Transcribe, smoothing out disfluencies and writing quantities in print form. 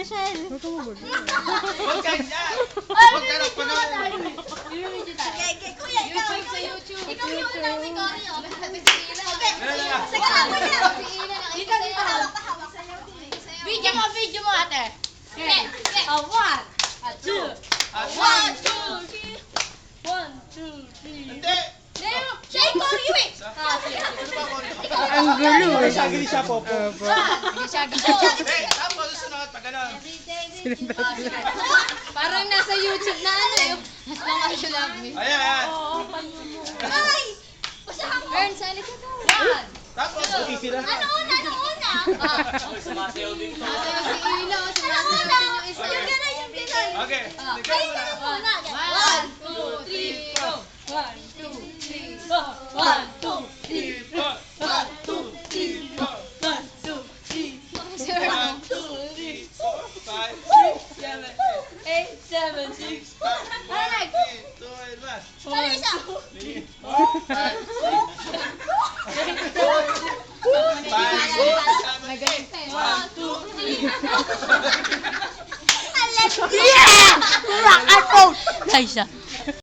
Michelle. Huwag ka mabag. Huwag ganyan! Huwag ka lang panood! Kay Kuya, ikaw. YouTube sa YouTube. Ikaw yung unang si Cory, oh. Ganyan lang. Sige lang, Kuya. Dito, dito. Hawak sa'yo. Video mo ate. Sige, sige. A one, a two, a one, two, three. 1, 2, 3. Hindi! Siya yung Cory, wait. Ano ba ako? Ang gulo eh. Sagili siya, Popo. Gisagi Hey, tapos susunod pag gano'n. Parang nasa YouTube na ano yung as long as you love me. Ayan, ayan. Ay! Usahan mo. Ern, sali ka daw. 1. Tapos, easy lang. Ano una? Ano una? Sumasayaw si Ilo. Ano una? Yung gano'n, yung gano'n. Okay, ikaw Ay, muna. gano'n muna. 1, 2, 3, go. 1, 2, 3, go. 1, 2, 3, 4. 1, 2, 3, 4. 1, 2, 3, 4. 1, 2, 3, 4, 5, 6, 7, 8, 7, 6. 8. 1, 2, 1. Ano isa? 5, 6, 7, 8. 1, 2, 3. Alam ko. Yeah! Rock and roll! Ay, siya.